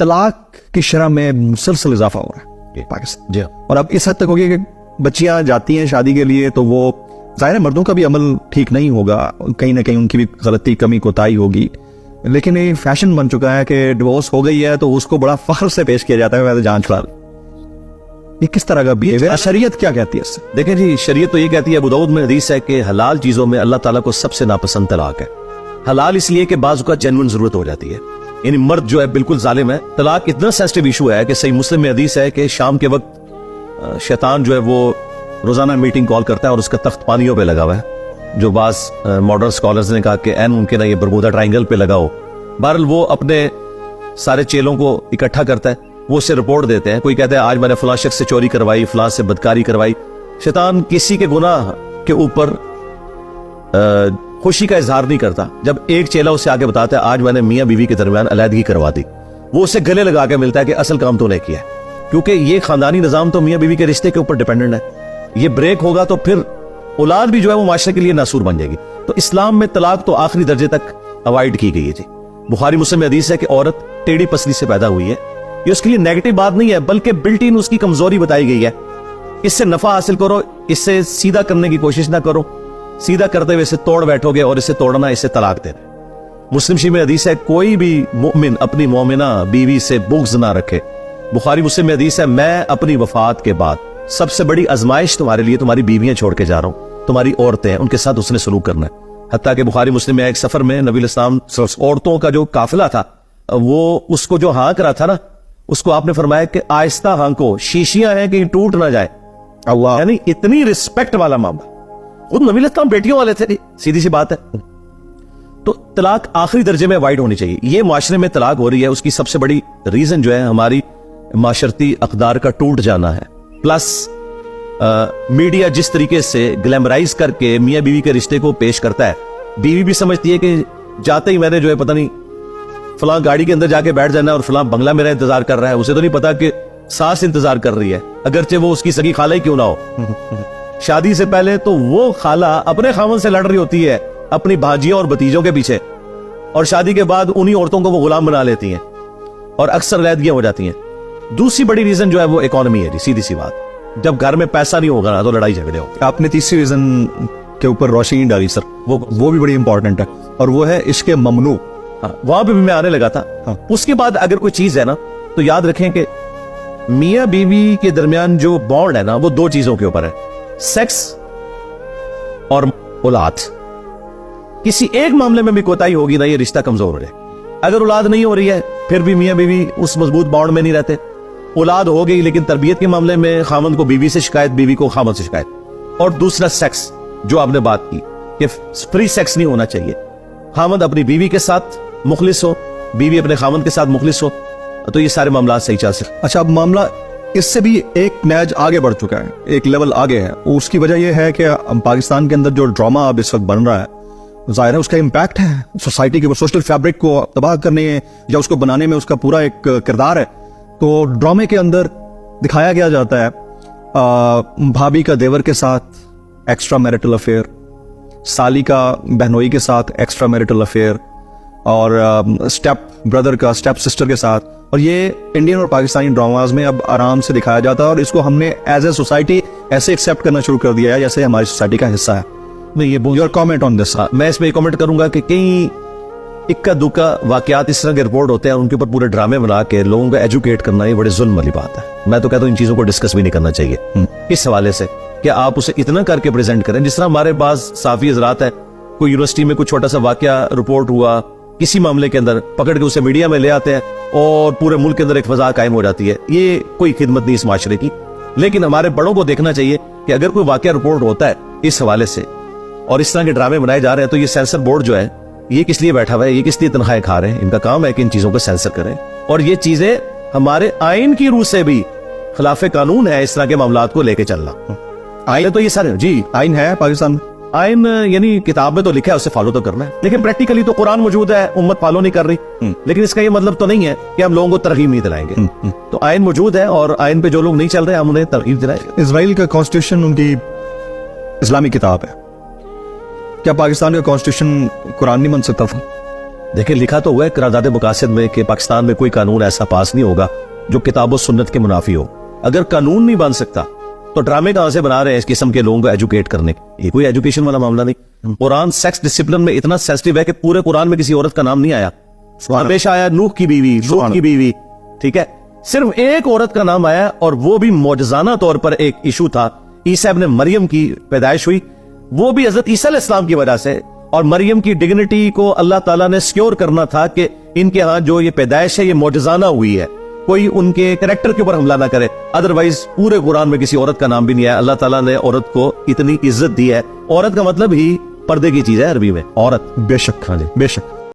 तलाक की शरह में मुसलसल इजाफा हो रहा है पाकिस्तान जी और अब इस हद तक हो गया कि बच्चियां जाती हैं शादी के लिए तो वो ज़ाहिर है मर्दों का भी अमल ठीक नहीं होगा, कहीं ना कहीं उनकी भी गलती कमी कोताही होगी, लेकिन ये फैशन बन चुका है कि डिवोर्स हो गई है तो उसको बड़ा फख्र से पेश किया जाता है, मैं तो जान छुड़ा। ये किस तरह का बिहेवियर, शरीयत क्या कहती है इससे? देखें जी, शरीयत तो ये कहती है, अबू दाऊद में हदीस है कि हलाल चीजों में अल्लाह ताला को सबसे नापसंद तलाक है। हलाल इसलिए कि बाज़ का जेन्युइन जरूरत हो जाती है, यानी मर्द जो है बिल्कुल जालिम है। तलाक इतना सेंसिटिव इशू है कि सही मुस्लिम में हदीस है कि शाम के वक्त शैतान जो है वो रोजाना मीटिंग कॉल करता है और उसका तख्त पानियों पे लगा हुआ है, जो बाज मॉडर्न स्कॉलर्स ने कहा कि एन मुमकिन है ये बरमूदा ट्रायंगल पे लगा हो। बहरहाल वो अपने सारे चेलों को इकट्ठा करता है, वो उससे रिपोर्ट देते हैं। कोई कहता है आज मैंने फलां शख्स से चोरी करवाई, फलां से बदकारी करवाई। शैतान किसी के गुनाह के ऊपर खुशी का इजहार नहीं करता। जब एक चेला उससे आगे बताता है आज मैंने मियाँ बीवी के दरमियान अलहदगी करवा दी, वो उसे गले लगा के मिलता है कि असल काम तो नहीं किया है, क्योंकि ये खानदानी निजाम तो मियाँ बीवी के रिश्ते के ऊपर डिपेंडेंट है। ये ब्रेक होगा तो फिर औलाद भी जो है वो माशरे के लिए नासूर बन जाएगी। तो इस्लाम में तलाक तो आखिरी दर्जे तक अवॉइड की गई है जी। बुखारी मुस्लिम में हदीस है कि औरत टेढ़ी पसली से पैदा हुई है। ये उसके लिए नेगेटिव बात नहीं है, बल्कि बिल्ट इन उसकी कमजोरी बताई गई है। इससे नफा हासिल करो, इससे सीधा करने की कोशिश ना करो, सीधा करते हुए इसे तोड़ बैठोगे और इसे तोड़ना, इसे तलाक देना। मुस्लिम शरीफ में हदीस है कोई भी मोमिन अपनी मोमिना बीवी से बुग़्ज़ ना रखे। बुखारी मुस्लिम में हदीस है मैं अपनी वफात के बाद सबसे बड़ी आजमाइश तुम्हारे लिए तुम्हारी बीवियां छोड़ के जा रहा हूं, तुम्हारी औरतें हैं, उनके साथ उसने सलूक करना है। हत्ता कि बुखारी मुस्लिम में एक सफर में नबी इस्लाम औरतों का जो काफिला था वो उसको जो हाँक रहा था ना, उसको आपने फरमाया कि आहिस्ता हाँको, शीशियां हैं कि टूट ना जाए। अल्लाह, यानी इतनी रिस्पेक्ट वाला मामला। खुद नबी इस्लाम बेटियों वाले थे, सीधी सी बात है। तो तलाक आखिरी दर्जे में अवॉइड होनी चाहिए। ये माशरे में तलाक हो रही है, उसकी सबसे बड़ी रीजन जो है हमारी माशरती अकदार का टूट जाना है, प्लस मीडिया जिस तरीके से ग्लैमराइज करके मियाँ बीवी के रिश्ते को पेश करता है। बीवी भी समझती है कि जाते ही मैंने जो है पता नहीं फलां गाड़ी के अंदर जाके बैठ जाना है और फलां बंगला मेरा इंतजार कर रहा है। उसे तो नहीं पता कि सास इंतजार कर रही है, अगरचे वो उसकी सगी खाला ही क्यों ना हो। शादी से पहले तो वो खाला अपने खामन से लड़ रही होती है अपनी भाजियों और भतीजों के पीछे, और शादी के बाद उन्हीं औरतों को वो गुलाम बना लेती हैं और अक्सर अलहदगियां हो जाती हैं। दूसरी बड़ी रीजन जो है वो इकोनॉमी है जी, सीधी सी बात। जब घर में पैसा नहीं होगा ना तो लड़ाई झगड़े होंगे। आपने तीसरी रीजन के ऊपर रोशनी डाली सर, वो भी बड़ी इंपॉर्टेंट है, और वो है इश्क ममनू। हाँ, वहां पे भी मैं आने लगा था। हाँ। उसके बाद अगर कोई चीज है ना तो याद रखें कि मियाँ बीवी के दरमियान जो बॉन्ड है ना वो दो चीजों के ऊपर है, सेक्स और औलाद। किसी एक मामले में भी कोताही होगी ना ये रिश्ता कमजोर हो जाए। अगर औलाद नहीं हो रही है फिर भी मियाँ बीवी उस मजबूत बॉन्ड में नहीं रहते। औलाद हो गई लेकिन तरबियत के मामले में खामद को बीवी से शिकायत, बीवी को खामद से शिकायत। और दूसरा सेक्स, जो आपने बात की कि फ्री सेक्स नहीं होना चाहिए। खामद अपनी बीवी के साथ मुखलिस हो, बीवी अपने खामद के साथ मुखलिस हो, तो ये सारे मामला सही चल सकते। अच्छा, अब मामला इससे भी एक नैज आगे बढ़ चुका है, एक लेवल आगे है। उसकी वजह यह है कि पाकिस्तान के अंदर जो ड्रामा अब इस वक्त बन रहा है, जाहिर है उसका इम्पैक्ट है सोसाइटी के ऊपर, सोशल फैब्रिक को तबाह करने या उसको बनाने में उसका पूरा एक किरदार है। तो ड्रामे के अंदर दिखाया गया जाता है भाभी का देवर के साथ एक्स्ट्रा मैरिटल अफेयर, साली का बहनोई के साथ एक्स्ट्रा मैरिटल अफेयर, और स्टेप ब्रदर का स्टेप सिस्टर के साथ। और ये इंडियन और पाकिस्तानी ड्रामाज में अब आराम से दिखाया जाता है, और इसको हमने एज ए सोसाइटी ऐसे एक्सेप्ट करना शुरू कर दिया है जैसे हमारी सोसाइटी का हिस्सा है। नहीं, ये योर कमेंट ऑन दिस। मैं इसमें कमेंट करूंगा कि कई इक्का दुक्का वाकयात इस तरह के रिपोर्ट होते हैं, उनके ऊपर पूरे ड्रामे बना के लोगों को एजुकेट करना ये बड़े जुल्म वाली बात है। मैं तो कहता हूँ इन चीजों को डिस्कस भी नहीं करना चाहिए इस हवाले से कि आप उसे इतना करके प्रेजेंट करें जिस तरह हमारे पास साफी हजरात है, कोई यूनिवर्सिटी में कुछ छोटा सा वाकया रिपोर्ट हुआ किसी मामले के अंदर, पकड़ के उसे मीडिया में ले आते हैं और पूरे मुल्क के अंदर एक फजा कायम हो जाती है। ये कोई खिदमत नहीं इस माशरे की। लेकिन हमारे बड़ों को देखना चाहिए कि अगर कोई वाकया रिपोर्ट होता है इस हवाले से और इस तरह के ड्रामे बनाए जा रहे हैं, तो ये सेंसर बोर्ड जो है ये किस लिए बैठा हुआ है, ये किस लिए तनख्वाहें खा रहे हैं? इनका काम है कि इन चीजों को सेंसर करें। और ये चीजें हमारे आइन की रूह से भी खिलाफे कानून है इस तरह के मामलात को लेके चलना। आइन तो ये सारे जी आइन है पाकिस्तान में, आइन यानी किताब में तो लिखा है, उसे फॉलो तो करना है, लेकिन प्रैक्टिकली तो कुरान मौजूद है, उम्मत फॉलो नहीं कर रही। लेकिन इसका ये मतलब तो नहीं है कि हम लोगों को तरगीब नहीं दिलाएंगे। तो आइन मौजूद है और आइन पे जो लोग नहीं चल रहे हम उन्हें तरगीब दिलाएंगे। इजराइल का कॉन्स्टिट्यूशन उनकी इस्लामी किताब है, क्या पाकिस्तान का कॉन्स्टिट्यूशन कुरान नहीं बन सकता था? دیکھیں لکھا تو ہوا ہے قرارداد مقاصد میں کہ پاکستان میں کوئی قانون ایسا پاس نہیں ہوگا جو کتاب و سنت کے منافی ہو. اگر قانون نہیں بن سکتا تو ڈرامے کہاں سے بنا رہے ہیں اس قسم کے لوگوں کو ایجوکیٹ کرنے کے؟ یہ کوئی ایجوکیشن والا معاملہ نہیں. قرآن سیکس ڈسپلن میں اتنا سینسٹیو ہے کہ پورے قرآن میں کسی عورت کا نام نہیں آیا. ہمیشہ آیا نوح کی بیوی، لوط کی بیوی، ٹھیک ہے. صرف ایک عورت کا نام آیا اور وہ بھی معجزانہ طور پر ایک ایشو تھا. عیسیٰ ابن مریم کی پیدائش ہوئی، وہ بھی حضرت عیسیٰ علیہ السلام کی وجہ سے. اور مریم کی ڈگنیٹی کو اللہ تعالیٰ نے سکیور کرنا تھا کہ ان کے ہاں جو یہ پیدائش ہے یہ معجزانہ ہوئی ہے، کوئی ان کے کریکٹر کے اوپر حملہ نہ کرے. ادروائز پورے قرآن میں کسی عورت کا نام بھی نہیں آیا. اللہ تعالیٰ نے عورت کو اتنی عزت دی ہے. عورت کا مطلب ہی پردے کی چیز ہے عربی میں، عورت. بے شک، ہاں جی بے شک.